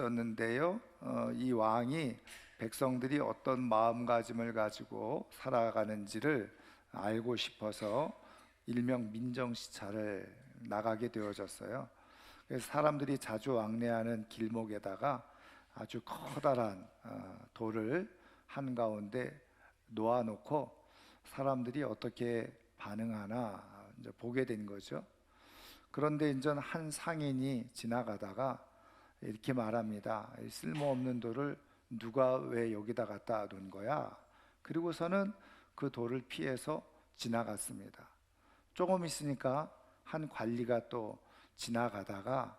있었는데요. 이 왕이 백성들이 어떤 마음가짐을 가지고 살아가는지를 알고 싶어서 일명 민정시찰을 나가게 되어졌어요. 그래서 사람들이 자주 왕래하는 길목에다가 아주 커다란 돌을 한가운데 놓아놓고 사람들이 어떻게 반응하나 이제 보게 된 거죠. 그런데 이제 한 상인이 지나가다가 이렇게 말합니다. 쓸모없는 돌을 누가 왜 여기다 갖다 놓은 거야? 그리고서는 그 돌을 피해서 지나갔습니다. 조금 있으니까 한 관리가 또 지나가다가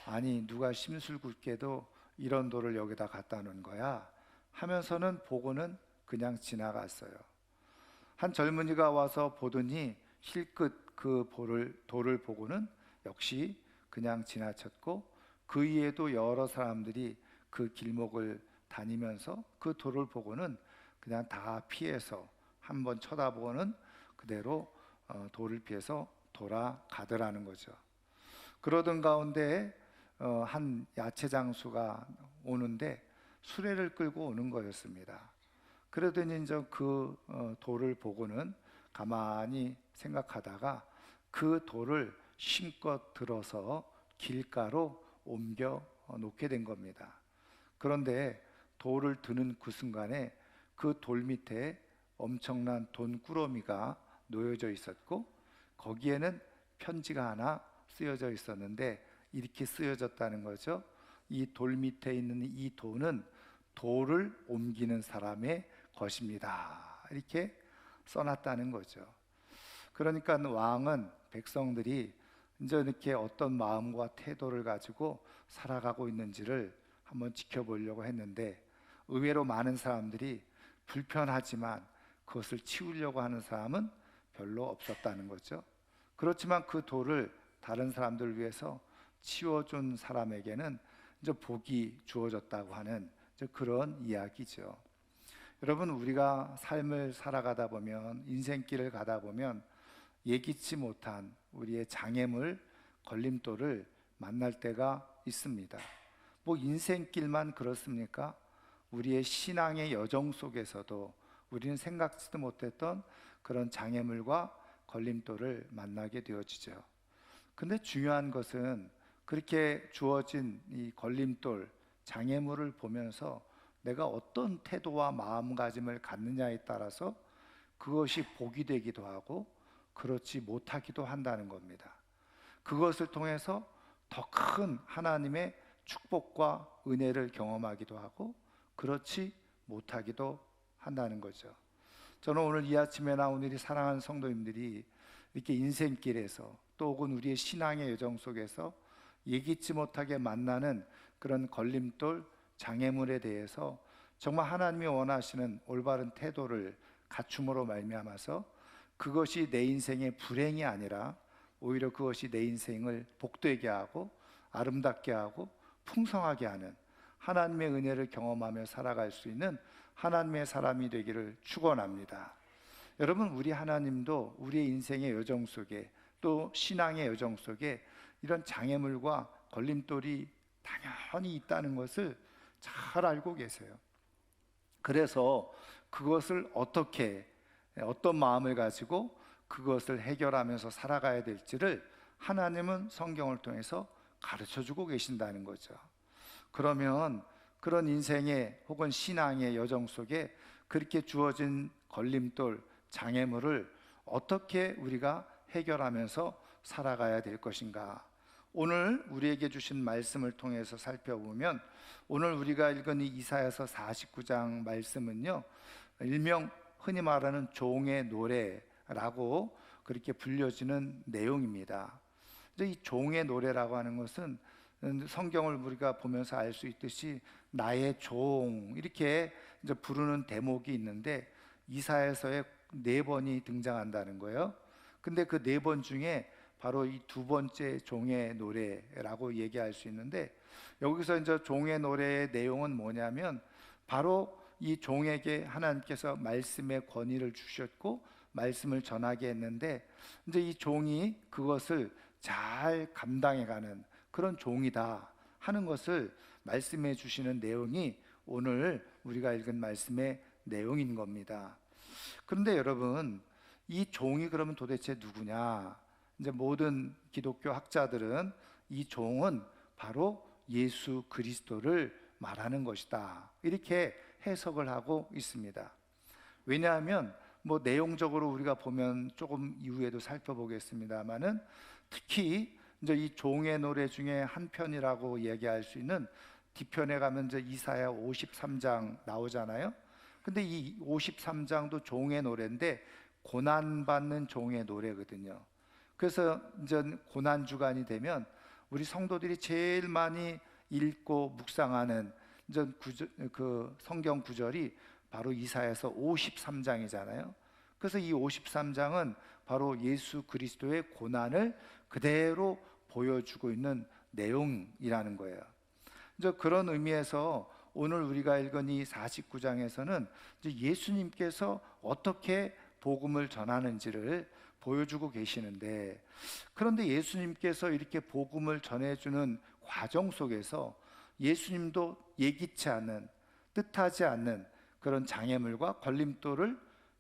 아니 누가 심술궂게도 이런 돌을 여기다 갖다 놓은 거야 하면서는 보고는 그냥 지나갔어요. 한 젊은이가 와서 보더니 힐끗 그 돌을 보고는 역시 그냥 지나쳤고, 그 위에도 여러 사람들이 그 길목을 다니면서 그 돌을 보고는 그냥 다 피해서 한번 쳐다보고는 그대로 돌을 피해서 돌아가더라는 거죠. 그러던 가운데 한 야채 장수가 오는데 수레를 끌고 오는 거였습니다. 그러더니 이제 그 돌을 보고는 가만히 생각하다가 그 돌을 힘껏 들어서 길가로 옮겨 놓게 된 겁니다. 그런데 돌을 드는 그 순간에 그 돌 밑에 엄청난 돈꾸러미가 놓여져 있었고, 거기에는 편지가 하나 쓰여져 있었는데 이렇게 쓰여졌다는 거죠. 이 돌 밑에 있는 이 돈은 돌을 옮기는 사람의 것입니다. 이렇게 써놨다는 거죠. 그러니까 왕은 백성들이 이제 이렇게 어떤 마음과 태도를 가지고 살아가고 있는지를 한번 지켜보려고 했는데, 의외로 많은 사람들이 불편하지만 그것을 치우려고 하는 사람은 별로 없었다는 거죠. 그렇지만 그 돌을 다른 사람들을 위해서 치워준 사람에게는 이제 복이 주어졌다고 하는 이제 그런 이야기죠. 여러분, 우리가 삶을 살아가다 보면, 인생길을 가다 보면 예기치 못한 우리의 장애물, 걸림돌을 만날 때가 있습니다. 뭐 인생길만 그렇습니까? 우리의 신앙의 여정 속에서도 우리는 생각지도 못했던 그런 장애물과 걸림돌을 만나게 되어지죠. 근데 중요한 것은 그렇게 주어진 이 걸림돌, 장애물을 보면서 내가 어떤 태도와 마음가짐을 갖느냐에 따라서 그것이 복이 되기도 하고 그렇지 못하기도 한다는 겁니다. 그것을 통해서 더 큰 하나님의 축복과 은혜를 경험하기도 하고 그렇지 못하기도 한다는 거죠. 저는 오늘 이 아침에나 오늘이 사랑하는 성도님들이 이렇게 인생길에서 또 혹은 우리의 신앙의 여정 속에서 예기치 못하게 만나는 그런 걸림돌, 장애물에 대해서 정말 하나님이 원하시는 올바른 태도를 갖춤으로 말미암아서 그것이 내 인생의 불행이 아니라 오히려 그것이 내 인생을 복되게 하고 아름답게 하고 풍성하게 하는 하나님의 은혜를 경험하며 살아갈 수 있는 하나님의 사람이 되기를 축원합니다. 여러분, 우리 하나님도 우리의 인생의 여정 속에 또 신앙의 여정 속에 이런 장애물과 걸림돌이 당연히 있다는 것을 잘 알고 계세요. 그래서 그것을 어떤 마음을 가지고 그것을 해결하면서 살아가야 될지를 하나님은 성경을 통해서 가르쳐주고 계신다는 거죠. 그러면 그런 인생의 혹은 신앙의 여정 속에 그렇게 주어진 걸림돌, 장애물을 어떻게 우리가 해결하면서 살아가야 될 것인가? 오늘 우리에게 주신 말씀을 통해서 살펴보면, 오늘 우리가 읽은 이 이사야서 49장 말씀은요, 일명 흔히 말하는 종의 노래라고 그렇게 불려지는 내용입니다. 이제 이 종의 노래라고 하는 것은 성경을 우리가 보면서 알 수 있듯이 나의 종 이렇게 이제 부르는 대목이 있는데 이사야서에 4번이 등장한다는 거예요. 근데 그 4번 중에 바로 이 두 번째 종의 노래라고 얘기할 수 있는데, 여기서 이제 종의 노래의 내용은 뭐냐면 바로 이 종에게 하나님께서 말씀의 권위를 주셨고 말씀을 전하게 했는데, 이제 이 종이 그것을 잘 감당해가는 그런 종이다 하는 것을 말씀해 주시는 내용이 오늘 우리가 읽은 말씀의 내용인 겁니다. 그런데 여러분, 이 종이 그러면 도대체 누구냐? 이제 모든 기독교 학자들은 이 종은 바로 예수 그리스도를 말하는 것이다, 이렇게 해석을 하고 있습니다. 왜냐하면 내용적으로 우리가 보면 조금 이후에도 살펴보겠습니다만은, 특히 이제 이 종의 노래 중에 한 편이라고 얘기할 수 있는 뒤편에 가면 이제 이사야 53장 나오잖아요. 근데 이 53장도 종의 노래인데 고난받는 종의 노래거든요. 그래서 이제 고난 주간이 되면 우리 성도들이 제일 많이 읽고 묵상하는 이제 그 성경 구절이 바로 이사야서 53장이잖아요. 그래서 이 53장은 바로 예수 그리스도의 고난을 그대로 보여주고 있는 내용이라는 거예요. 이제 그런 의미에서 오늘 우리가 읽은 이 49장에서는 예수님께서 어떻게 복음을 전하는지를 보여주고 계시는데, 그런데 예수님께서 이렇게 복음을 전해주는 과정 속에서 예수님도 예기치 않은, 뜻하지 않는 그런 장애물과 걸림돌을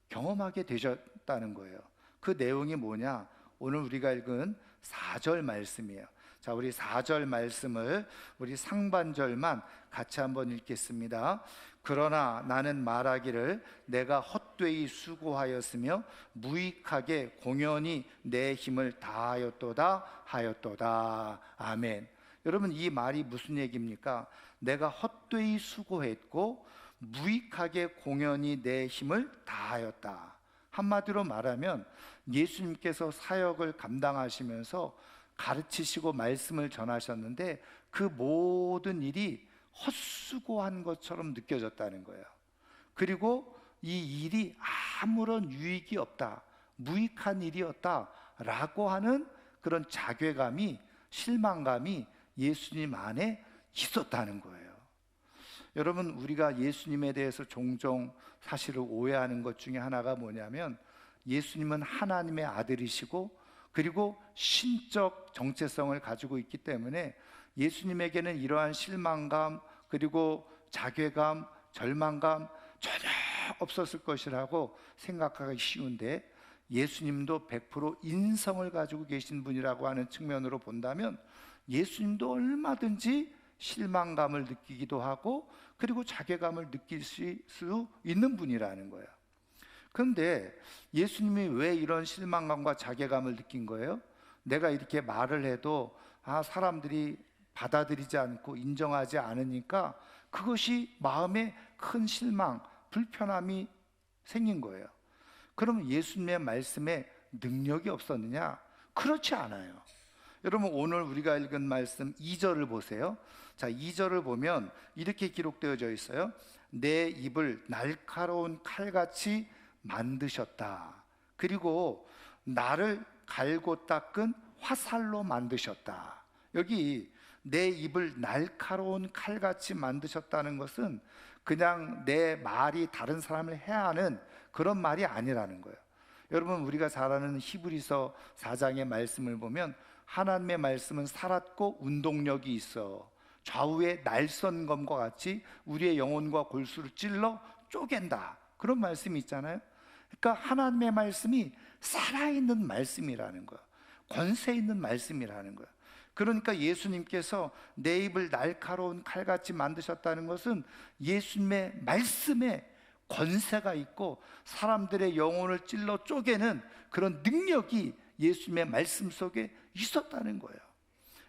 경험하게 되셨다는 거예요. 그 내용이 뭐냐? 오늘 우리가 읽은 4절 말씀이에요. 자, 우리 4절 말씀을 우리 상반절만 같이 한번 읽겠습니다. 그러나 나는 말하기를 내가 헛되이 수고하였으며 무익하게 공연히 내 힘을 다하였도다 하였도다. 아멘. 여러분, 이 말이 무슨 얘기입니까? 내가 헛되이 수고했고 무익하게 공연히 내 힘을 다하였다. 한마디로 말하면 예수님께서 사역을 감당하시면서 가르치시고 말씀을 전하셨는데 그 모든 일이 헛수고한 것처럼 느껴졌다는 거예요. 그리고 이 일이 아무런 유익이 없다, 무익한 일이었다 라고 하는 그런 자괴감이, 실망감이 예수님 안에 있었다는 거예요. 여러분, 우리가 예수님에 대해서 종종 사실을 오해하는 것 중에 하나가 뭐냐면, 예수님은 하나님의 아들이시고 그리고 신적 정체성을 가지고 있기 때문에 예수님에게는 이러한 실망감, 그리고 자괴감, 절망감 전혀 없었을 것이라고 생각하기 쉬운데, 예수님도 100% 인성을 가지고 계신 분이라고 하는 측면으로 본다면 예수님도 얼마든지 실망감을 느끼기도 하고 그리고 자괴감을 느낄 수 있는 분이라는 거예요. 그런데 예수님이 왜 이런 실망감과 자괴감을 느낀 거예요? 내가 이렇게 말을 해도 사람들이 받아들이지 않고 인정하지 않으니까 그것이 마음에 큰 실망, 불편함이 생긴 거예요. 그러면 예수님의 말씀에 능력이 없었느냐? 그렇지 않아요. 여러분, 오늘 우리가 읽은 말씀 2절을 보세요. 자, 2절을 보면 이렇게 기록되어져 있어요. 내 입을 날카로운 칼같이 만드셨다. 그리고 나를 갈고 닦은 화살로 만드셨다. 여기 내 입을 날카로운 칼같이 만드셨다는 것은 그냥 내 말이 다른 사람을 해하는 그런 말이 아니라는 거예요. 여러분, 우리가 잘 아는 히브리서 4장의 말씀을 보면 하나님의 말씀은 살았고 운동력이 있어 좌우의 날선검과 같이 우리의 영혼과 골수를 찔러 쪼갠다, 그런 말씀이 있잖아요. 그러니까 하나님의 말씀이 살아있는 말씀이라는 거예요. 권세 있는 말씀이라는 거예요. 그러니까 예수님께서 내 입을 날카로운 칼같이 만드셨다는 것은 예수님의 말씀에 권세가 있고 사람들의 영혼을 찔러 쪼개는 그런 능력이 예수님의 말씀 속에 있었다는 거예요.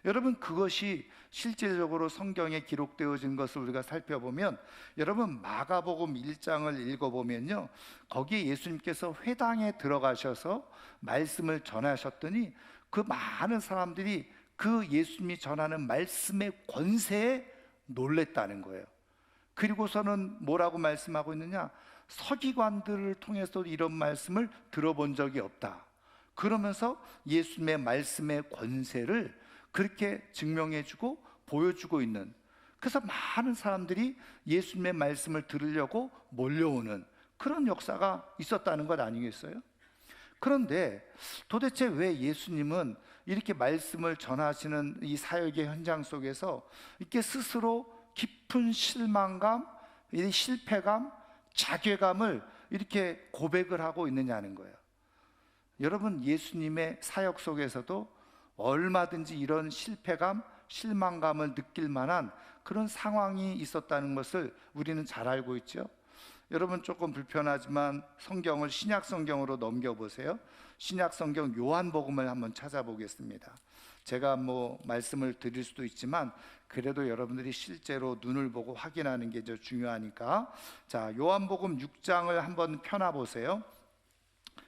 여러분, 그것이 실제적으로 성경에 기록되어진 것을 우리가 살펴보면, 여러분 마가복음 1장을 읽어보면요, 거기에 예수님께서 회당에 들어가셔서 말씀을 전하셨더니 그 많은 사람들이 그 예수님이 전하는 말씀의 권세에 놀랬다는 거예요. 그리고서는 뭐라고 말씀하고 있느냐? 서기관들을 통해서 이런 말씀을 들어본 적이 없다. 그러면서 예수님의 말씀의 권세를 그렇게 증명해주고 보여주고 있는, 그래서 많은 사람들이 예수님의 말씀을 들으려고 몰려오는 그런 역사가 있었다는 것 아니겠어요? 그런데 도대체 왜 예수님은 이렇게 말씀을 전하시는 이 사역의 현장 속에서 이렇게 스스로 깊은 실망감, 이 실패감, 자괴감을 이렇게 고백을 하고 있느냐는 거예요. 여러분, 예수님의 사역 속에서도 얼마든지 이런 실패감, 실망감을 느낄 만한 그런 상황이 있었다는 것을 우리는 잘 알고 있죠. 여러분, 조금 불편하지만 성경을 신약 성경으로 넘겨보세요. 신약 성경 요한복음을 한번 찾아보겠습니다. 제가 말씀을 드릴 수도 있지만 그래도 여러분들이 실제로 눈을 보고 확인하는 게 더 중요하니까, 자, 요한복음 6장을 한번 펴놔보세요.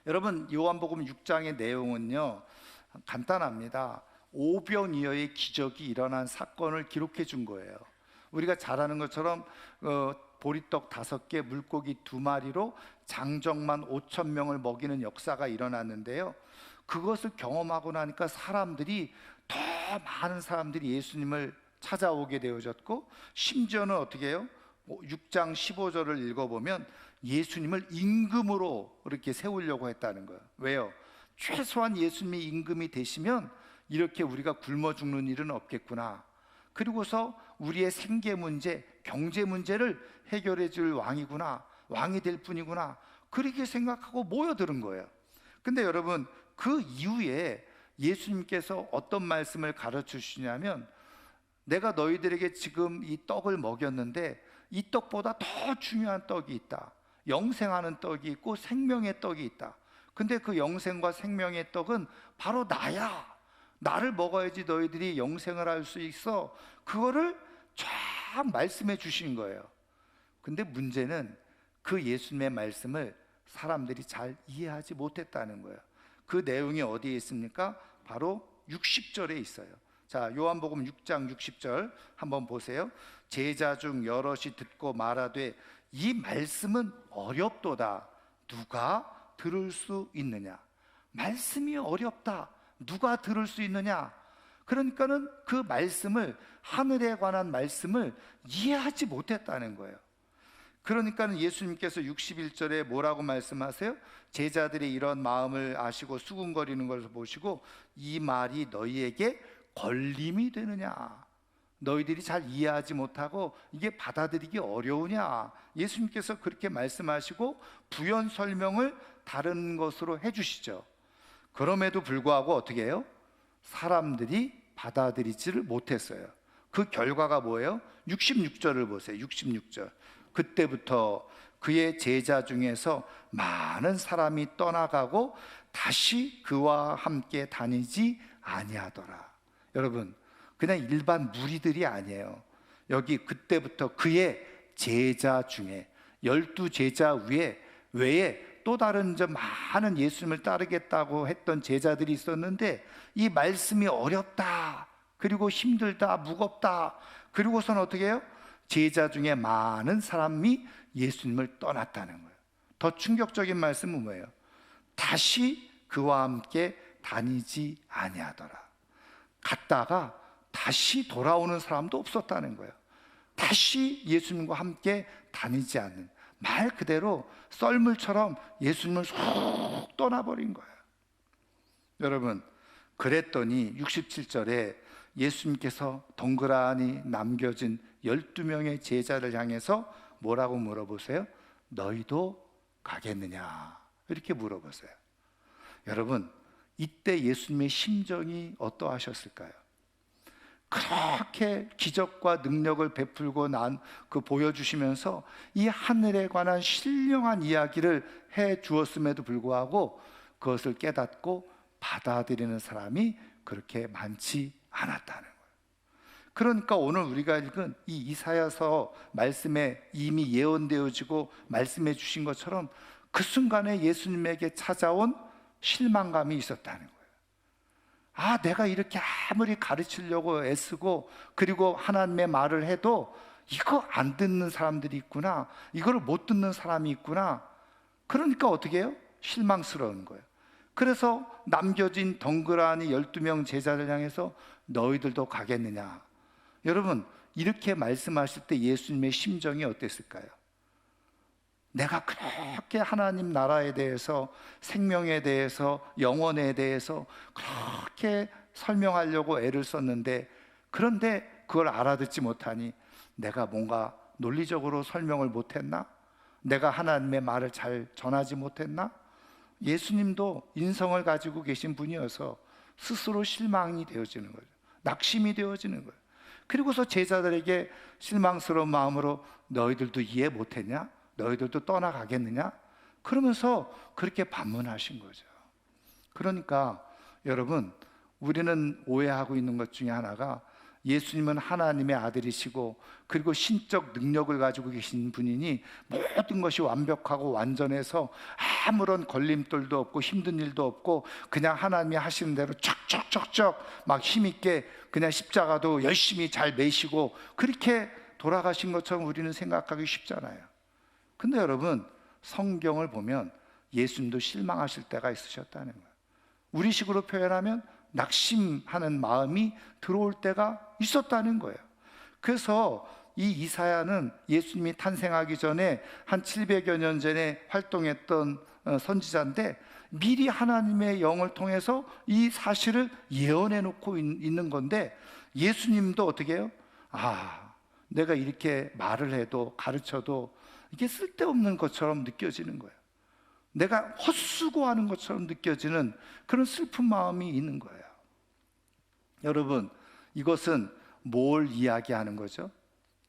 여러분, 요한복음 6장의 내용은요 간단합니다. 오병이어의 기적이 일어난 사건을 기록해 준 거예요. 우리가 잘 아는 것처럼 보리떡 5개, 물고기 2마리로 장정만 5,000명을 먹이는 역사가 일어났는데요, 그것을 경험하고 나니까 사람들이, 더 많은 사람들이 예수님을 찾아오게 되어졌고, 심지어는 어떻게 해요? 6장 15절을 읽어보면 예수님을 임금으로 이렇게 세우려고 했다는 거예요. 왜요? 최소한 예수님이 임금이 되시면 이렇게 우리가 굶어 죽는 일은 없겠구나, 그리고서 우리의 생계 문제, 경제 문제를 해결해 줄 왕이구나, 왕이 될 뿐이구나, 그렇게 생각하고 모여드는 거예요. 근데 여러분, 그 이후에 예수님께서 어떤 말씀을 가르쳐 주시냐면, 내가 너희들에게 지금 이 떡을 먹였는데 이 떡보다 더 중요한 떡이 있다. 영생하는 떡이 있고 생명의 떡이 있다. 근데 그 영생과 생명의 떡은 바로 나야. 나를 먹어야지 너희들이 영생을 할 수 있어. 그거를 쫙 말씀해 주신 거예요. 근데 문제는 그 예수님의 말씀을 사람들이 잘 이해하지 못했다는 거예요. 그 내용이 어디에 있습니까? 바로 60절에 있어요. 자, 요한복음 6장 60절 한번 보세요. 제자 중 여럿이 듣고 말하되 이 말씀은 어렵도다. 누가 들을 수 있느냐? 말씀이 어렵다. 누가 들을 수 있느냐? 그러니까는 그 말씀을, 하늘에 관한 말씀을 이해하지 못했다는 거예요. 그러니까는 예수님께서 61절에 뭐라고 말씀하세요? 제자들이 이런 마음을 아시고 수군거리는 것을 보시고 이 말이 너희에게 걸림이 되느냐? 너희들이 잘 이해하지 못하고 이게 받아들이기 어려우냐? 예수님께서 그렇게 말씀하시고 부연 설명을 다른 것으로 해주시죠. 그럼에도 불구하고 어떻게 해요? 사람들이 받아들이지를 못했어요. 그 결과가 뭐예요? 66절을 보세요. 66절. 그때부터 그의 제자 중에서 많은 사람이 떠나가고 다시 그와 함께 다니지 아니하더라. 여러분, 그냥 일반 무리들이 아니에요. 여기 그때부터 그의 제자 중에, 12제자 외에 또 다른 많은 예수님을 따르겠다고 했던 제자들이 있었는데, 이 말씀이 어렵다, 그리고 힘들다, 무겁다, 그리고선 어떻게 해요? 제자 중에 많은 사람이 예수님을 떠났다는 거예요. 더 충격적인 말씀은 뭐예요? 다시 그와 함께 다니지 아니하더라. 갔다가 다시 돌아오는 사람도 없었다는 거예요. 다시 예수님과 함께 다니지 않는, 말 그대로 썰물처럼 예수님을 쏙 떠나버린 거예요. 여러분, 그랬더니 67절에 예수님께서 덩그러니 남겨진 12명의 제자를 향해서 뭐라고 물어보세요? 너희도 가겠느냐? 이렇게 물어보세요. 여러분, 이때 예수님의 심정이 어떠하셨을까요? 그렇게 기적과 능력을 베풀고 보여주시면서 이 하늘에 관한 신령한 이야기를 해 주었음에도 불구하고 그것을 깨닫고 받아들이는 사람이 그렇게 많지 않았다는 거예요. 그러니까 오늘 우리가 읽은 이 이사야서 말씀에 이미 예언되어지고 말씀해 주신 것처럼 그 순간에 예수님에게 찾아온 실망감이 있었다는 거예요. 아, 내가 이렇게 아무리 가르치려고 애쓰고 그리고 하나님의 말을 해도 이거 안 듣는 사람들이 있구나, 이거를 못 듣는 사람이 있구나. 그러니까 어떻게 해요? 실망스러운 거예요. 그래서 남겨진 덩그러니 12명 제자를 향해서 너희들도 가겠느냐? 여러분, 이렇게 말씀하실 때 예수님의 심정이 어땠을까요? 내가 그렇게 하나님 나라에 대해서, 생명에 대해서, 영혼에 대해서 그렇게 설명하려고 애를 썼는데, 그런데 그걸 알아듣지 못하니 내가 뭔가 논리적으로 설명을 못했나? 내가 하나님의 말을 잘 전하지 못했나? 예수님도 인성을 가지고 계신 분이어서 스스로 실망이 되어지는 거죠. 낙심이 되어지는 거예요. 그리고서 제자들에게 실망스러운 마음으로 너희들도 이해 못했냐? 너희들도 떠나가겠느냐? 그러면서 그렇게 반문하신 거죠. 그러니까 여러분, 우리는 오해하고 있는 것 중에 하나가 예수님은 하나님의 아들이시고 그리고 신적 능력을 가지고 계신 분이니 모든 것이 완벽하고 완전해서 아무런 걸림돌도 없고 힘든 일도 없고 그냥 하나님이 하시는 대로 척척척척 막 힘있게 그냥 십자가도 열심히 잘 메시고 그렇게 돌아가신 것처럼 우리는 생각하기 쉽잖아요. 근데 여러분, 성경을 보면 예수님도 실망하실 때가 있으셨다는 거예요. 우리식으로 표현하면 낙심하는 마음이 들어올 때가 있었다는 거예요. 그래서 이 이사야는 예수님이 탄생하기 전에 한 700여 년 전에 활동했던 선지자인데 미리 하나님의 영을 통해서 이 사실을 예언해 놓고 있는 건데 예수님도 어떻게 해요? 내가 이렇게 말을 해도 가르쳐도 이게 쓸데없는 것처럼 느껴지는 거예요. 내가 헛수고하는 것처럼 느껴지는 그런 슬픈 마음이 있는 거예요. 여러분, 이것은 뭘 이야기하는 거죠?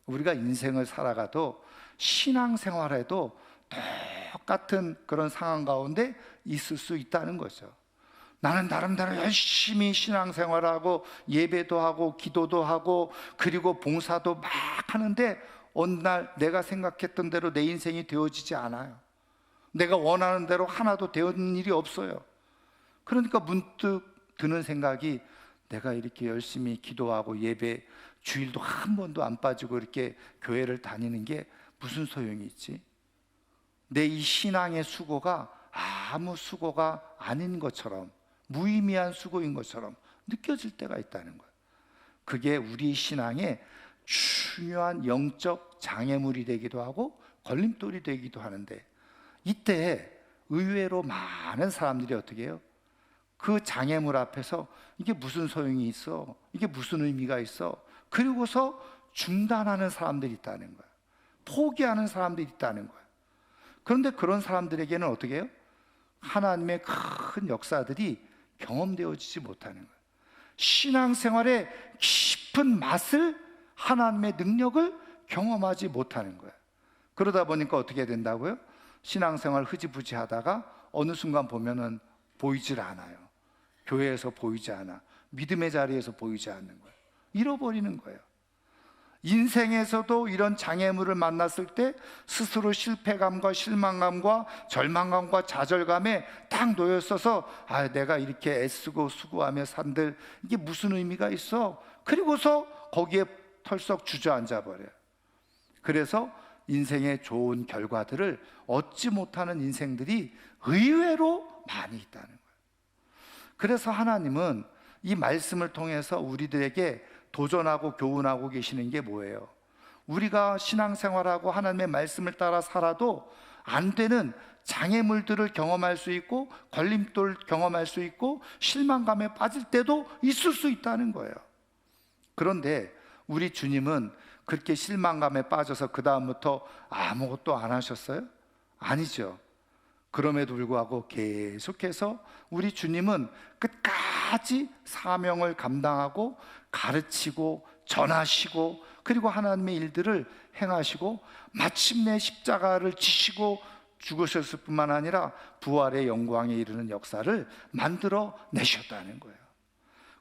우리가 인생을 살아가도 신앙생활에도 똑같은 그런 상황 가운데 있을 수 있다는 거죠. 나는 나름대로 열심히 신앙생활하고 예배도 하고 기도도 하고 그리고 봉사도 막 하는데 어느 날 내가 생각했던 대로 내 인생이 되어지지 않아요. 내가 원하는 대로 하나도 되는 일이 없어요. 그러니까 문득 드는 생각이 내가 이렇게 열심히 기도하고 예배 주일도 한 번도 안 빠지고 이렇게 교회를 다니는 게 무슨 소용이 있지? 내 이 신앙의 수고가 아무 수고가 아닌 것처럼 무의미한 수고인 것처럼 느껴질 때가 있다는 거예요. 그게 우리 신앙의 중요한 영적 장애물이 되기도 하고 걸림돌이 되기도 하는데 이때 의외로 많은 사람들이 어떻게 해요? 그 장애물 앞에서 이게 무슨 소용이 있어? 이게 무슨 의미가 있어? 그리고서 중단하는 사람들이 있다는 거예요. 포기하는 사람들이 있다는 거예요. 그런데 그런 사람들에게는 어떻게 해요? 하나님의 큰 역사들이 경험되어지지 못하는 거예요. 신앙생활의 깊은 맛을, 하나님의 능력을 경험하지 못하는 거예요. 그러다 보니까 어떻게 된다고요? 신앙생활 흐지부지 하다가 어느 순간 보면은 보이질 않아요. 교회에서 보이지 않아. 믿음의 자리에서 보이지 않는 거예요. 잃어버리는 거예요. 인생에서도 이런 장애물을 만났을 때 스스로 실패감과 실망감과 절망감과 좌절감에 딱 놓였어서 내가 이렇게 애쓰고 수고하며 산들 이게 무슨 의미가 있어? 그리고서 거기에 털썩 주저앉아 버려요. 그래서 인생의 좋은 결과들을 얻지 못하는 인생들이 의외로 많이 있다는 거예요. 그래서 하나님은 이 말씀을 통해서 우리들에게 도전하고 교훈하고 계시는 게 뭐예요? 우리가 신앙생활하고 하나님의 말씀을 따라 살아도 안 되는 장애물들을 경험할 수 있고 걸림돌 경험할 수 있고 실망감에 빠질 때도 있을 수 있다는 거예요. 그런데 우리 주님은 그렇게 실망감에 빠져서 그 다음부터 아무것도 안 하셨어요? 아니죠. 그럼에도 불구하고 계속해서 우리 주님은 끝까지 사명을 감당하고 가르치고 전하시고 그리고 하나님의 일들을 행하시고 마침내 십자가를 지시고 죽으셨을 뿐만 아니라 부활의 영광에 이르는 역사를 만들어 내셨다는 거예요.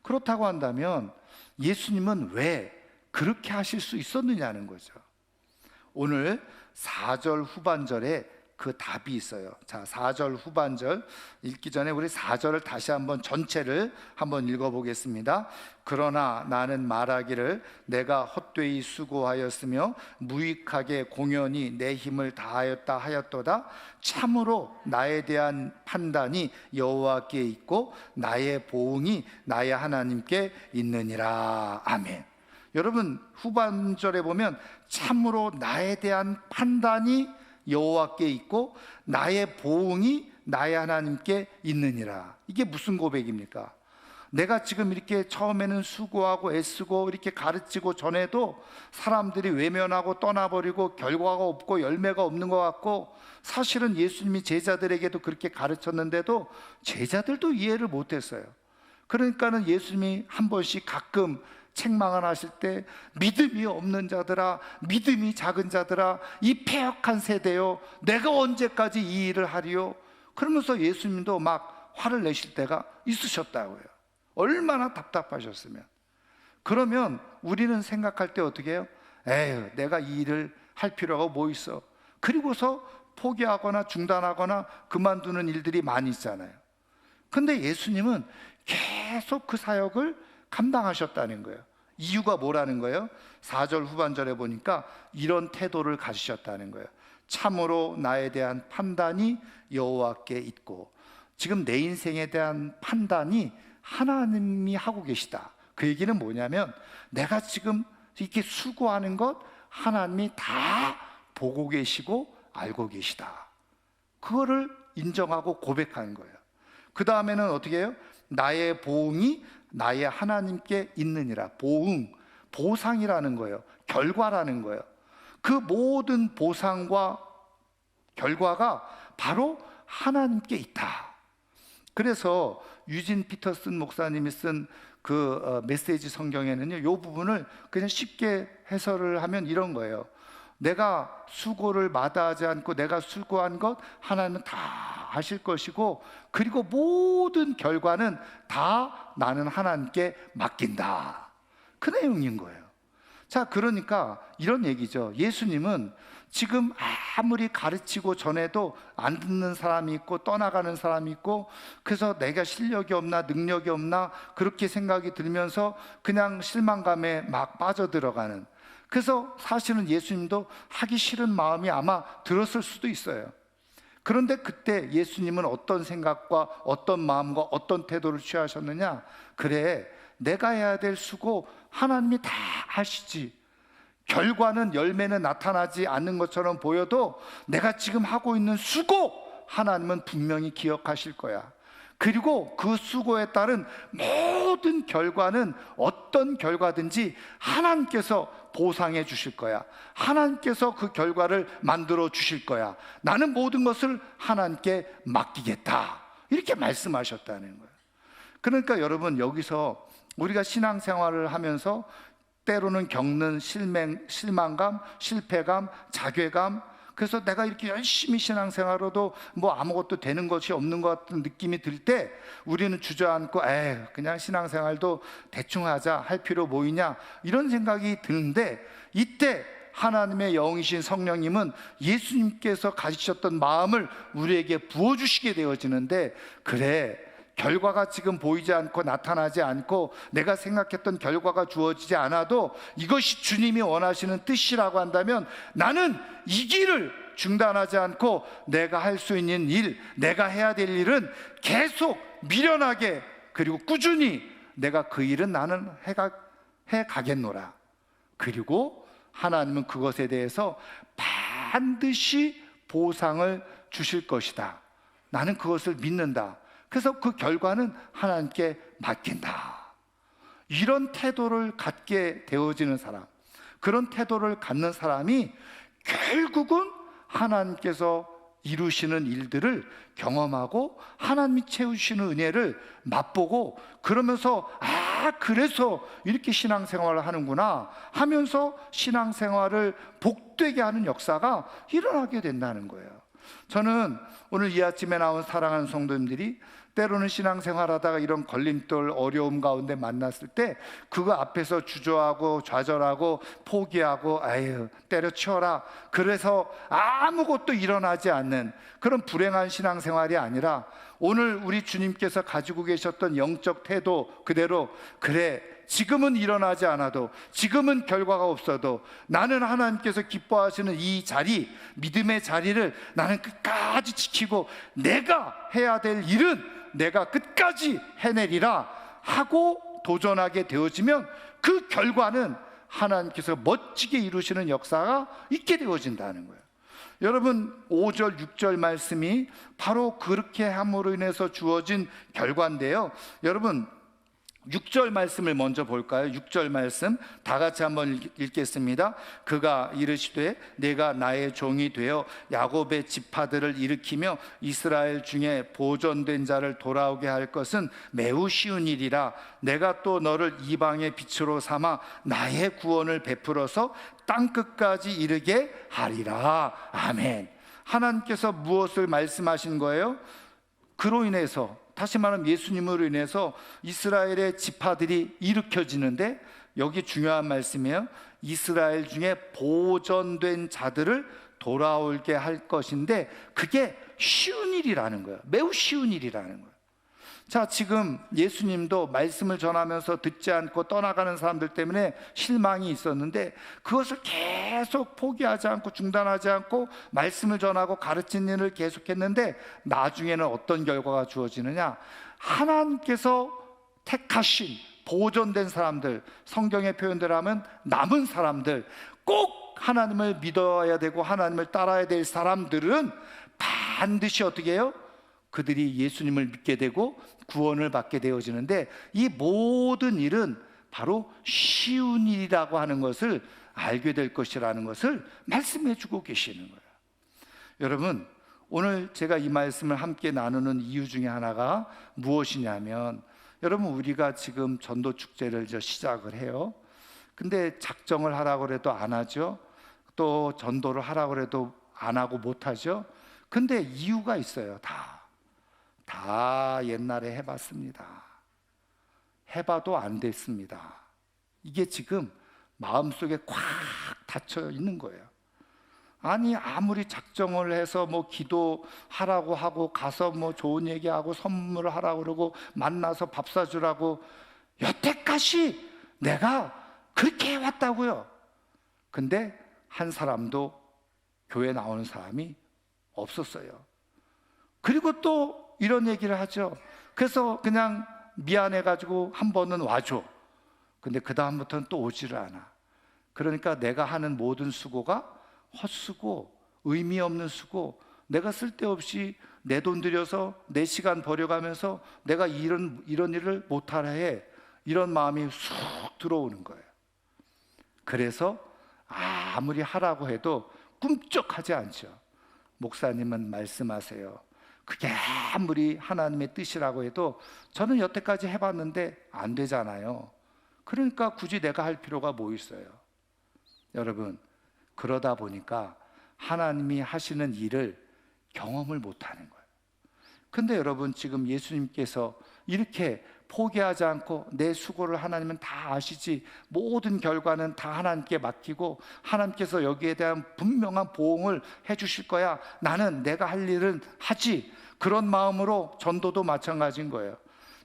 그렇다고 한다면 예수님은 왜 그렇게 하실 수 있었느냐는 거죠. 오늘 4절 후반절에 그 답이 있어요. 자, 4절 후반절 읽기 전에 우리 4절을 다시 한번 전체를 한번 읽어보겠습니다. 그러나 나는 말하기를 내가 헛되이 수고하였으며 무익하게 공연히 내 힘을 다하였다 하였도다. 참으로 나에 대한 판단이 여호와께 있고 나의 보응이 나의 하나님께 있느니라. 아멘. 여러분, 후반절에 보면 참으로 나에 대한 판단이 여호와께 있고 나의 보응이 나의 하나님께 있느니라. 이게 무슨 고백입니까? 내가 지금 이렇게 처음에는 수고하고 애쓰고 이렇게 가르치고 전에도 사람들이 외면하고 떠나버리고 결과가 없고 열매가 없는 것 같고, 사실은 예수님이 제자들에게도 그렇게 가르쳤는데도 제자들도 이해를 못했어요. 그러니까는 예수님이 한 번씩 가끔 책망을 하실 때, 믿음이 없는 자들아, 믿음이 작은 자들아, 이 패역한 세대요, 내가 언제까지 이 일을 하리요? 그러면서 예수님도 막 화를 내실 때가 있으셨다고요. 얼마나 답답하셨으면. 그러면 우리는 생각할 때 어떻게 해요? 에휴, 내가 이 일을 할 필요가 뭐 있어? 그리고서 포기하거나 중단하거나 그만두는 일들이 많이 있잖아요. 근데 예수님은 계속 그 사역을 감당하셨다는 거예요. 이유가 뭐라는 거예요? 4절 후반절에 보니까 이런 태도를 가지셨다는 거예요. 참으로 나에 대한 판단이 여호와께 있고, 지금 내 인생에 대한 판단이 하나님이 하고 계시다. 그 얘기는 뭐냐면, 내가 지금 이렇게 수고하는 것 하나님이 다 보고 계시고 알고 계시다. 그거를 인정하고 고백하는 거예요. 그 다음에는 어떻게 해요? 나의 보응이 나의 하나님께 있느니라. 보응, 보상이라는 거예요. 결과라는 거예요. 그 모든 보상과 결과가 바로 하나님께 있다. 그래서 유진 피터슨 목사님이 쓴 그 메시지 성경에는요, 이 부분을 그냥 쉽게 해설을 하면 이런 거예요. 내가 수고를 마다하지 않고 내가 수고한 것 하나님은 다 아실 것이고, 그리고 모든 결과는 다 나는 하나님께 맡긴다. 그 내용인 거예요. 자, 그러니까 이런 얘기죠. 예수님은 지금 아무리 가르치고 전에도 안 듣는 사람이 있고 떠나가는 사람이 있고, 그래서 내가 실력이 없나 능력이 없나 그렇게 생각이 들면서 그냥 실망감에 막 빠져들어가는, 그래서 사실은 예수님도 하기 싫은 마음이 아마 들었을 수도 있어요. 그런데 그때 예수님은 어떤 생각과 어떤 마음과 어떤 태도를 취하셨느냐? 그래, 내가 해야 될 수고 하나님이 다 하시지. 결과는, 열매는 나타나지 않는 것처럼 보여도 내가 지금 하고 있는 수고 하나님은 분명히 기억하실 거야. 그리고 그 수고에 따른 모든 결과는 어떤 결과든지 하나님께서 보상해 주실 거야. 하나님께서 그 결과를 만들어 주실 거야. 나는 모든 것을 하나님께 맡기겠다. 이렇게 말씀하셨다는 거예요. 그러니까 여러분, 여기서 우리가 신앙생활을 하면서 때로는 겪는 실망감, 실패감, 자괴감, 그래서 내가 이렇게 열심히 신앙생활로도 뭐 아무것도 되는 것이 없는 것 같은 느낌이 들 때 우리는 주저앉고, 그냥 신앙생활도 대충 하자, 할 필요 뭐 있냐, 이런 생각이 드는데, 이때 하나님의 영이신 성령님은 예수님께서 가지셨던 마음을 우리에게 부어주시게 되어지는데, 그래, 결과가 지금 보이지 않고 나타나지 않고 내가 생각했던 결과가 주어지지 않아도 이것이 주님이 원하시는 뜻이라고 한다면, 나는 이 길을 중단하지 않고 내가 할 수 있는 일, 내가 해야 될 일은 계속 미련하게, 그리고 꾸준히 내가 그 일은 나는 해 가겠노라. 그리고 하나님은 그것에 대해서 반드시 보상을 주실 것이다. 나는 그것을 믿는다. 그래서 그 결과는 하나님께 맡긴다. 이런 태도를 갖게 되어지는 사람, 그런 태도를 갖는 사람이 결국은 하나님께서 이루시는 일들을 경험하고 하나님이 채우시는 은혜를 맛보고, 그러면서 그래서 이렇게 신앙생활을 하는구나 하면서 신앙생활을 복되게 하는 역사가 일어나게 된다는 거예요. 저는 오늘 이 아침에 나온 사랑하는 성도님들이 때로는 신앙생활하다가 이런 걸림돌, 어려움 가운데 만났을 때 그거 앞에서 주저하고 좌절하고 포기하고 때려치워라, 그래서 아무것도 일어나지 않는 그런 불행한 신앙생활이 아니라, 오늘 우리 주님께서 가지고 계셨던 영적 태도 그대로, 그래, 지금은 일어나지 않아도, 지금은 결과가 없어도 나는 하나님께서 기뻐하시는 이 자리, 믿음의 자리를 나는 끝까지 지키고 내가 해야 될 일은 내가 끝까지 해내리라 하고 도전하게 되어지면, 그 결과는 하나님께서 멋지게 이루시는 역사가 있게 되어진다는 거예요. 여러분, 5절 6절 말씀이 바로 그렇게 함으로 인해서 주어진 결과인데요. 여러분, 6절 말씀을 먼저 볼까요? 6절 말씀 다 같이 한번 읽겠습니다. 그가 이르시되 내가 나의 종이 되어 야곱의 지파들을 일으키며 이스라엘 중에 보존된 자를 돌아오게 할 것은 매우 쉬운 일이라. 내가 또 너를 이방의 빛으로 삼아 나의 구원을 베풀어서 땅끝까지 이르게 하리라. 아멘. 하나님께서 무엇을 말씀하신 거예요? 그로 인해서, 다시 말하면 예수님으로 인해서 이스라엘의 지파들이 일으켜지는데, 여기 중요한 말씀이에요. 이스라엘 중에 보존된 자들을 돌아오게 할 것인데, 그게 쉬운 일이라는 거예요. 매우 쉬운 일이라는 거예요. 자, 지금 예수님도 말씀을 전하면서 듣지 않고 떠나가는 사람들 때문에 실망이 있었는데, 그것을 계속 포기하지 않고 중단하지 않고 말씀을 전하고 가르치는 일을 계속했는데, 나중에는 어떤 결과가 주어지느냐? 하나님께서 택하신 보존된 사람들, 성경의 표현대로 하면 남은 사람들, 꼭 하나님을 믿어야 되고 하나님을 따라야 될 사람들은 반드시 어떻게 해요? 그들이 예수님을 믿게 되고 구원을 받게 되어지는데, 이 모든 일은 바로 쉬운 일이라고 하는 것을 알게 될 것이라는 것을 말씀해 주고 계시는 거예요. 여러분, 오늘 제가 이 말씀을 함께 나누는 이유 중에 하나가 무엇이냐면, 여러분, 우리가 지금 전도 축제를 시작을 해요. 근데 작정을 하라고 해도 안 하죠. 또 전도를 하라고 해도 안 하고 못 하죠. 근데 이유가 있어요. 다 옛날에 해봤습니다. 해봐도 안 됐습니다. 이게 지금 마음속에 콱 닫혀 있는 거예요. 아니, 아무리 작정을 해서 기도하라고 하고 가서 좋은 얘기하고 선물을 하라고 그러고 만나서 밥 사주라고 여태까지 내가 그렇게 해왔다고요. 근데 한 사람도 교회 나오는 사람이 없었어요. 그리고 또 이런 얘기를 하죠. 그래서 그냥 미안해가지고 한 번은 와줘. 근데 그 다음부터는 또 오지를 않아. 그러니까 내가 하는 모든 수고가 헛수고, 의미 없는 수고, 내가 쓸데없이 내 돈 들여서 내 시간 버려가면서 내가 이런 일을 못하라 해, 이런 마음이 쑥 들어오는 거예요. 그래서 아무리 하라고 해도 꿈쩍하지 않죠. 목사님은 말씀하세요. 그게 아무리 하나님의 뜻이라고 해도 저는 여태까지 해봤는데 안 되잖아요. 그러니까 굳이 내가 할 필요가 뭐 있어요? 여러분, 그러다 보니까 하나님이 하시는 일을 경험을 못하는 거예요. 근데 여러분, 지금 예수님께서 이렇게 포기하지 않고 내 수고를 하나님은 다 아시지, 모든 결과는 다 하나님께 맡기고 하나님께서 여기에 대한 분명한 보응을 해주실 거야, 나는 내가 할 일은 하지, 그런 마음으로 전도도 마찬가지인 거예요.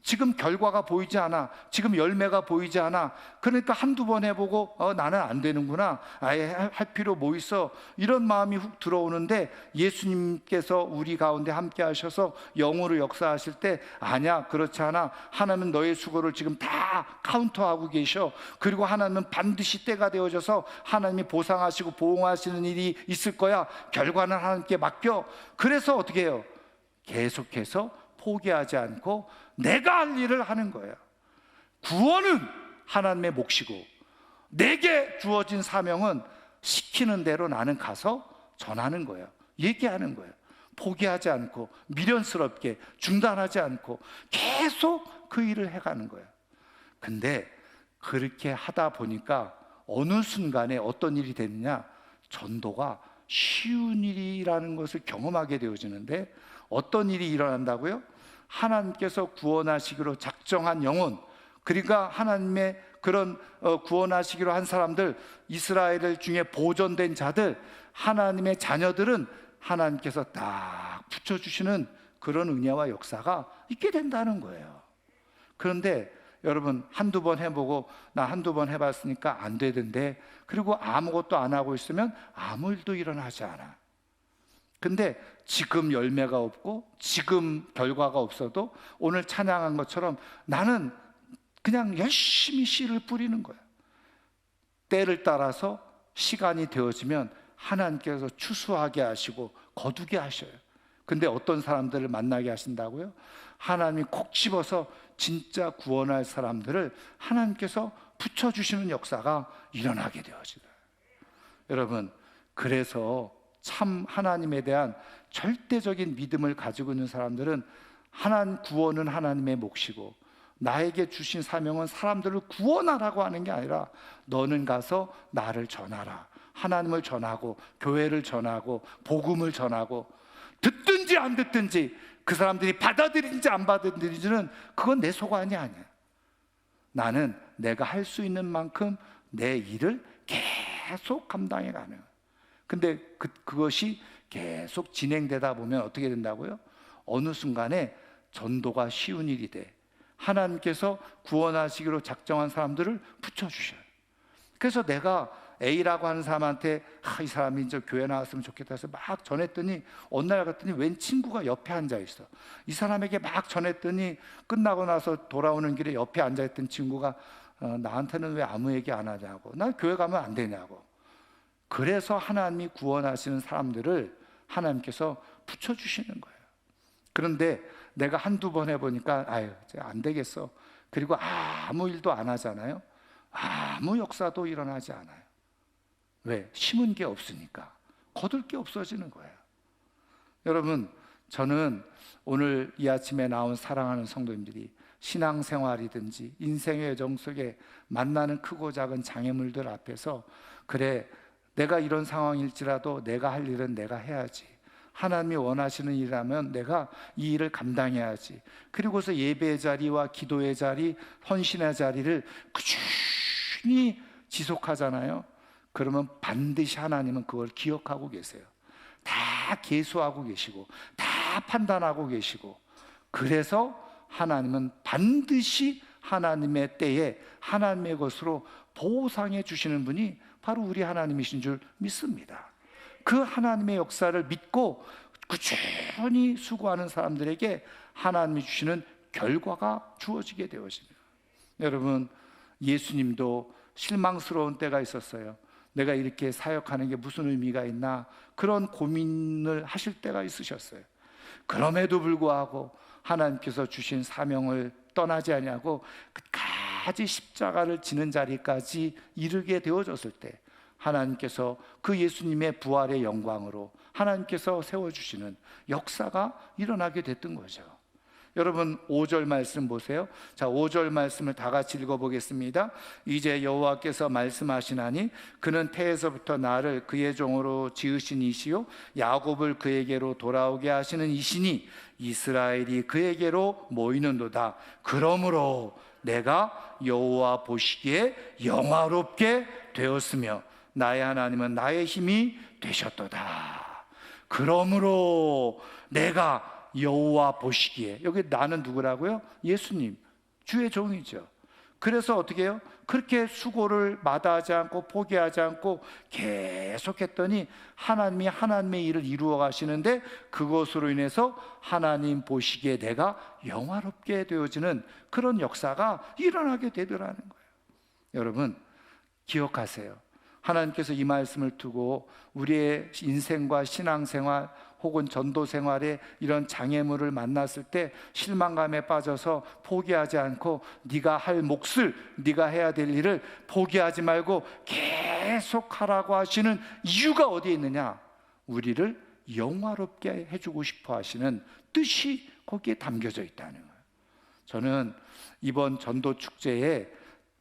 지금 결과가 보이지 않아, 지금 열매가 보이지 않아. 그러니까 한두 번 해보고 나는 안 되는구나, 아예 할 필요 뭐 있어, 이런 마음이 훅 들어오는데, 예수님께서 우리 가운데 함께 하셔서 영으로 역사하실 때, 아니야, 그렇지 않아, 하나님은 너의 수고를 지금 다 카운터하고 계셔. 그리고 하나님은 반드시 때가 되어져서 하나님이 보상하시고 보응하시는 일이 있을 거야, 결과는 하나님께 맡겨. 그래서 어떻게 해요? 계속해서 포기하지 않고 내가 할 일을 하는 거예요. 구원은 하나님의 몫이고, 내게 주어진 사명은 시키는 대로 나는 가서 전하는 거예요. 얘기하는 거예요. 포기하지 않고, 미련스럽게 중단하지 않고 계속 그 일을 해가는 거예요. 근데 그렇게 하다 보니까 어느 순간에 어떤 일이 됐느냐? 전도가 쉬운 일이라는 것을 경험하게 되어지는데, 어떤 일이 일어난다고요? 하나님께서 구원하시기로 작정한 영혼, 그러니까 하나님의 그런 구원하시기로 한 사람들, 이스라엘 중에 보존된 자들, 하나님의 자녀들은 하나님께서 딱 붙여주시는 그런 은혜와 역사가 있게 된다는 거예요. 그런데 여러분, 한두 번 해보고 나 한두 번 해봤으니까 안 되던데, 그리고 아무것도 안 하고 있으면 아무 일도 일어나지 않아. 근데 지금 열매가 없고 지금 결과가 없어도 오늘 찬양한 것처럼 나는 그냥 열심히 씨를 뿌리는 거야. 때를 따라서 시간이 되어지면 하나님께서 추수하게 하시고 거두게 하셔요. 근데 어떤 사람들을 만나게 하신다고요? 하나님이 콕 집어서 진짜 구원할 사람들을 하나님께서 붙여주시는 역사가 일어나게 되어지다. 여러분, 그래서 참 하나님에 대한 절대적인 믿음을 가지고 있는 사람들은 하나님 구원은 하나님의 몫이고 나에게 주신 사명은 사람들을 구원하라고 하는 게 아니라 너는 가서 나를 전하라, 하나님을 전하고 교회를 전하고 복음을 전하고, 듣든지 안 듣든지 그 사람들이 받아들이든지 안 받아들이든지는 그건 내 소관이 아니야. 나는 내가 할 수 있는 만큼 내 일을 계속 감당해 가는. 근데 그것이 계속 진행되다 보면 어떻게 된다고요? 어느 순간에 전도가 쉬운 일이 돼. 하나님께서 구원하시기로 작정한 사람들을 붙여주셔요. 그래서 내가 A라고 하는 사람한테 이 사람이 이제 교회 나왔으면 좋겠다 해서 막 전했더니 어느 날 갔더니 웬 친구가 옆에 앉아 있어. 이 사람에게 막 전했더니 끝나고 나서 돌아오는 길에 옆에 앉아 있던 친구가 나한테는 왜 아무 얘기 안 하냐고, 나 교회 가면 안 되냐고. 그래서 하나님이 구원하시는 사람들을 하나님께서 붙여주시는 거예요. 그런데 내가 한두 번 해보니까 안 되겠어. 그리고 아무 일도 안 하잖아요. 아무 역사도 일어나지 않아요. 왜? 심은 게 없으니까. 거둘 게 없어지는 거예요. 여러분, 저는 오늘 이 아침에 나온 사랑하는 성도님들이 신앙생활이든지 인생의 여정 속에 만나는 크고 작은 장애물들 앞에서, 그래, 내가 이런 상황일지라도 내가 할 일은 내가 해야지, 하나님이 원하시는 일이라면 내가 이 일을 감당해야지, 그리고서 예배의 자리와 기도의 자리, 헌신의 자리를 꾸준히 지속하잖아요. 그러면 반드시 하나님은 그걸 기억하고 계세요. 다 계수하고 계시고 다 판단하고 계시고, 그래서 하나님은 반드시 하나님의 때에 하나님의 것으로 보상해 주시는 분이 바로 우리 하나님이신 줄 믿습니다. 그 하나님의 역사를 믿고 꾸준히 수고하는 사람들에게 하나님이 주시는 결과가 주어지게 되어집니다. 여러분, 예수님도 실망스러운 때가 있었어요. 내가 이렇게 사역하는 게 무슨 의미가 있나, 그런 고민을 하실 때가 있으셨어요. 그럼에도 불구하고 하나님께서 주신 사명을 떠나지 아니하고 끝까지 십자가를 지는 자리까지 이르게 되어졌을 때, 하나님께서 그 예수님의 부활의 영광으로 하나님께서 세워주시는 역사가 일어나게 됐던 거죠. 여러분, 5절 말씀 보세요. 자, 5절 말씀을 다 같이 읽어보겠습니다. 이제 여호와께서 말씀하시나니 그는 태에서부터 나를 그의 종으로 지으신 이시요 야곱을 그에게로 돌아오게 하시는 이시니 이스라엘이 그에게로 모이는도다. 그러므로 내가 여호와 보시기에 영화롭게 되었으며 나의 하나님은 나의 힘이 되셨도다. 그러므로 내가 여호와 보시기에, 여기 나는 누구라고요? 예수님, 주의 종이죠. 그래서 어떻게 해요? 그렇게 수고를 마다하지 않고 포기하지 않고 계속했더니 하나님이 하나님의 일을 이루어 가시는데, 그것으로 인해서 하나님 보시기에 내가 영화롭게 되어지는 그런 역사가 일어나게 되더라는 거예요. 여러분, 기억하세요. 하나님께서 이 말씀을 두고 우리의 인생과 신앙생활 혹은 전도생활에 이런 장애물을 만났을 때 실망감에 빠져서 포기하지 않고 네가 할 몫을, 네가 해야 될 일을 포기하지 말고 계속 하라고 하시는 이유가 어디에 있느냐? 우리를 영화롭게 해주고 싶어 하시는 뜻이 거기에 담겨져 있다는 거예요. 저는 이번 전도 축제에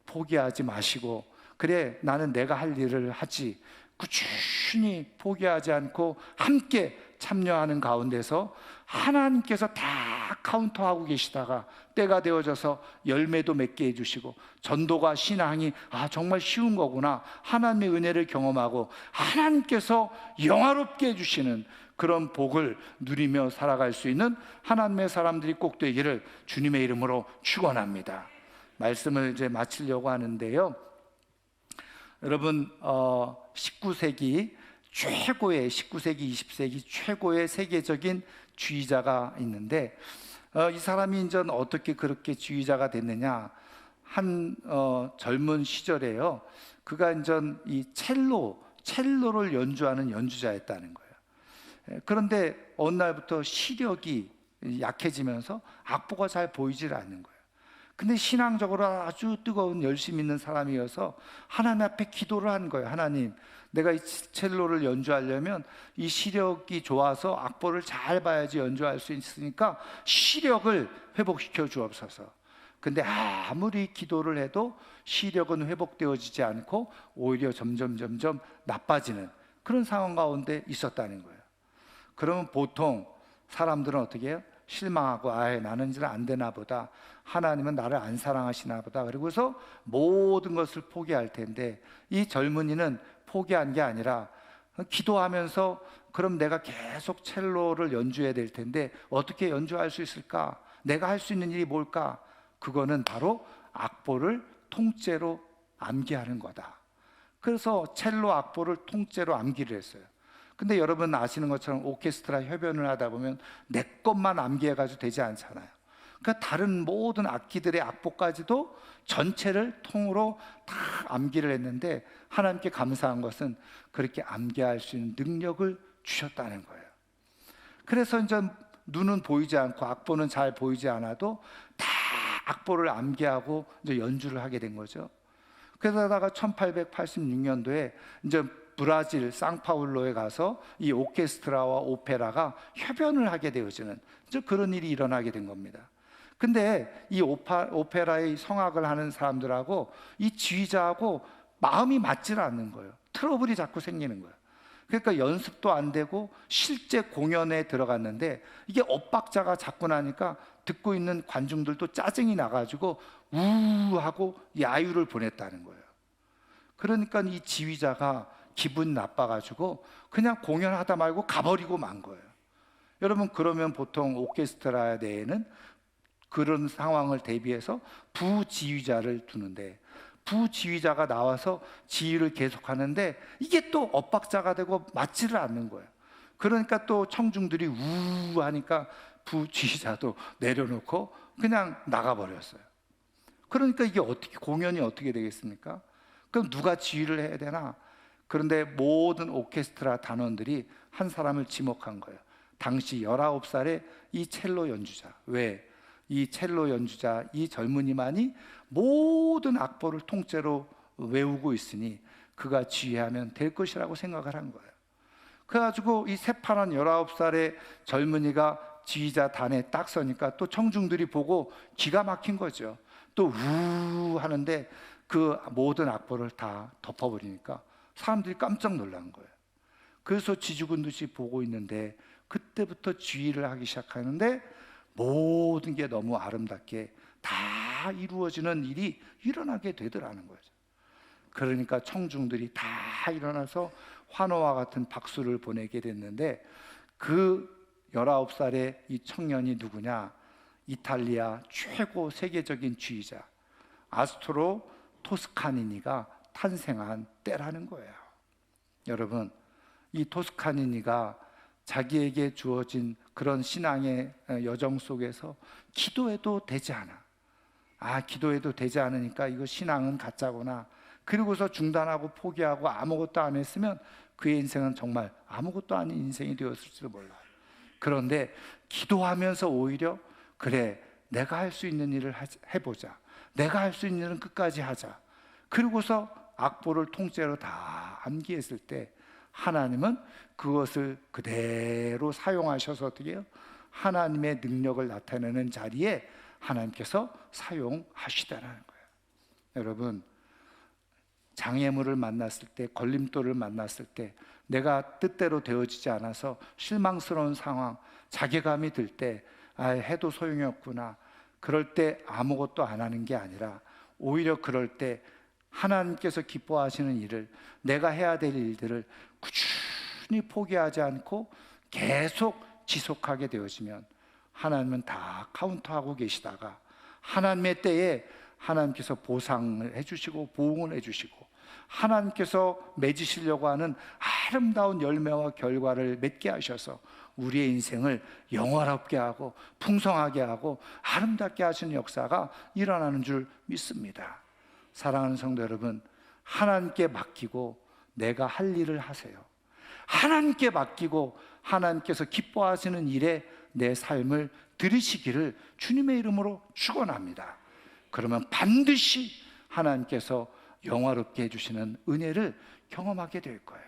포기하지 마시고, 그래, 나는 내가 할 일을 하지, 꾸준히 포기하지 않고 함께 참여하는 가운데서 하나님께서 다 카운터하고 계시다가 때가 되어져서 열매도 맺게 해주시고, 전도가 신앙이 정말 쉬운 거구나, 하나님의 은혜를 경험하고 하나님께서 영화롭게 해주시는 그런 복을 누리며 살아갈 수 있는 하나님의 사람들이 꼭 되기를 주님의 이름으로 축원합니다. 말씀을 이제 마치려고 하는데요, 여러분, 19세기 20세기 최고의 세계적인 지휘자가 있는데, 이 사람이 이제 어떻게 그렇게 지휘자가 됐느냐? 한 젊은 시절에요, 그가 이제 이 첼로를 연주하는 연주자였다는 거예요. 그런데 어느 날부터 시력이 약해지면서 악보가 잘 보이질 않는 거예요. 근데 신앙적으로 아주 뜨거운 열심 있는 사람이어서 하나님 앞에 기도를 한 거예요. 하나님, 내가 이 첼로를 연주하려면 이 시력이 좋아서 악보를 잘 봐야지 연주할 수 있으니까 시력을 회복시켜 주옵소서. 근데 아무리 기도를 해도 시력은 회복되어지지 않고 오히려 점점 나빠지는 그런 상황 가운데 있었다는 거예요. 그러면 보통 사람들은 어떻게 해요? 실망하고, 나는 이제 안 되나 보다, 하나님은 나를 안 사랑하시나 보다, 그리고서 모든 것을 포기할 텐데, 이 젊은이는 포기한 게 아니라 기도하면서, 그럼 내가 계속 첼로를 연주해야 될 텐데 어떻게 연주할 수 있을까? 내가 할 수 있는 일이 뭘까? 그거는 바로 악보를 통째로 암기하는 거다. 그래서 첼로 악보를 통째로 암기를 했어요. 근데 여러분 아시는 것처럼 오케스트라 협연을 하다 보면 내 것만 암기해가지고 되지 않잖아요. 그러니까 다른 모든 악기들의 악보까지도 전체를 통으로 다 암기를 했는데, 하나님께 감사한 것은 그렇게 암기할 수 있는 능력을 주셨다는 거예요. 그래서 이제 눈은 보이지 않고 악보는 잘 보이지 않아도 다 악보를 암기하고 이제 연주를 하게 된 거죠. 그러다가 1886년도에 이제 브라질 상파울로에 가서 이 오케스트라와 오페라가 협연을 하게 되어지는 이제 그런 일이 일어나게 된 겁니다. 근데 이 오페라의 성악을 하는 사람들하고 이 지휘자하고 마음이 맞질 않는 거예요. 트러블이 자꾸 생기는 거예요. 그러니까 연습도 안 되고 실제 공연에 들어갔는데 이게 엇박자가 자꾸 나니까 듣고 있는 관중들도 짜증이 나가지고 우하고 야유를 보냈다는 거예요. 그러니까 이 지휘자가 기분 나빠가지고 그냥 공연하다 말고 가버리고 만 거예요. 여러분, 그러면 보통 오케스트라 내에는 그런 상황을 대비해서 부지휘자를 두는데, 부지휘자가 나와서 지휘를 계속하는데 이게 또 엇박자가 되고 맞지를 않는 거예요. 그러니까 또 청중들이 우 하니까 부지휘자도 내려놓고 그냥 나가버렸어요. 그러니까 이게 어떻게, 공연이 어떻게 되겠습니까? 그럼 누가 지휘를 해야 되나? 그런데 모든 오케스트라 단원들이 한 사람을 지목한 거예요. 당시 19살의 이 첼로 연주자. 왜? 이 첼로 연주자, 이 젊은이만이 모든 악보를 통째로 외우고 있으니 그가 지휘하면 될 것이라고 생각을 한 거예요. 그래가지고 이 새파란 19살의 젊은이가 지휘자 단에 딱 서니까 또 청중들이 보고 기가 막힌 거죠. 또 우 하는데 그 모든 악보를 다 덮어버리니까 사람들이 깜짝 놀란 거예요. 그래서 쥐죽은 듯이 보고 있는데 그때부터 지휘를 하기 시작하는데 모든 게 너무 아름답게 다 이루어지는 일이 일어나게 되더라는 거죠. 그러니까 청중들이 다 일어나서 환호와 같은 박수를 보내게 됐는데, 그 19살의 이 청년이 누구냐? 이탈리아 최고 세계적인 지휘자 아스토로 토스카니니가 탄생한 때라는 거예요. 여러분, 이 토스카니니가 자기에게 주어진 그런 신앙의 여정 속에서 기도해도 되지 않아. 기도해도 되지 않으니까 이거 신앙은 가짜구나. 그리고서 중단하고 포기하고 아무것도 안 했으면 그의 인생은 정말 아무것도 아닌 인생이 되었을지도 몰라요. 그런데 기도하면서 오히려, 그래, 내가 할 수 있는 일을 해보자. 내가 할 수 있는 일은 끝까지 하자. 그리고서 악보를 통째로 다 암기했을 때 하나님은 그것을 그대로 사용하셔서 어떻게 해요? 하나님의 능력을 나타내는 자리에 하나님께서 사용하시다라는 거예요. 여러분, 장애물을 만났을 때, 걸림돌을 만났을 때, 내가 뜻대로 되어지지 않아서 실망스러운 상황, 자괴감이 들 때 해도 소용이 없구나, 그럴 때 아무것도 안 하는 게 아니라 오히려 그럴 때 하나님께서 기뻐하시는 일을, 내가 해야 될 일들을 꾸준히 포기하지 않고 계속 지속하게 되어지면 하나님은 다 카운터하고 계시다가 하나님의 때에 하나님께서 보상을 해주시고 보응을 해주시고 하나님께서 맺으시려고 하는 아름다운 열매와 결과를 맺게 하셔서 우리의 인생을 영화롭게 하고 풍성하게 하고 아름답게 하시는 역사가 일어나는 줄 믿습니다. 사랑하는 성도 여러분, 하나님께 맡기고 내가 할 일을 하세요. 하나님께 맡기고 하나님께서 기뻐하시는 일에 내 삶을 들이시기를 주님의 이름으로 축원합니다. 그러면 반드시 하나님께서 영화롭게 해주시는 은혜를 경험하게 될 거예요.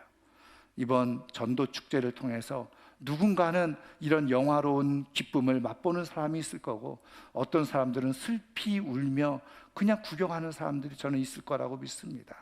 이번 전도 축제를 통해서 누군가는 이런 영화로운 기쁨을 맛보는 사람이 있을 거고, 어떤 사람들은 슬피 울며 그냥 구경하는 사람들이 저는 있을 거라고 믿습니다.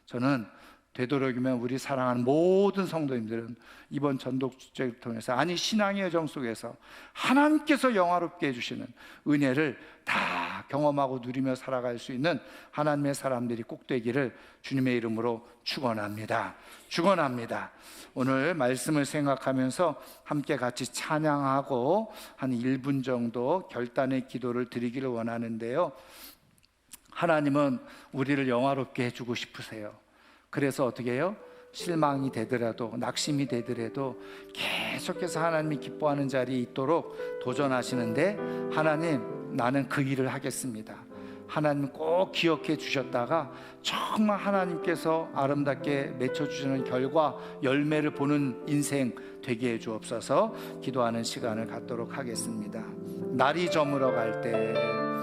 저는 되도록이면 우리 사랑하는 모든 성도님들은 이번 전도 축제를 통해서, 아니 신앙의 여정 속에서 하나님께서 영화롭게 해주시는 은혜를 다 경험하고 누리며 살아갈 수 있는 하나님의 사람들이 꼭 되기를 주님의 이름으로 축원합니다. 축원합니다. 오늘 말씀을 생각하면서 함께 같이 찬양하고 한 1분 정도 결단의 기도를 드리기를 원하는데요, 하나님은 우리를 영화롭게 해주고 싶으세요. 그래서 어떻게 해요? 실망이 되더라도, 낙심이 되더라도 계속해서 하나님이 기뻐하는 자리에 있도록 도전하시는데, 하나님, 나는 그 일을 하겠습니다. 하나님 꼭 기억해 주셨다가 정말 하나님께서 아름답게 맺혀주시는 결과, 열매를 보는 인생 되게 해 주옵소서. 기도하는 시간을 갖도록 하겠습니다. 날이 저물어 갈 때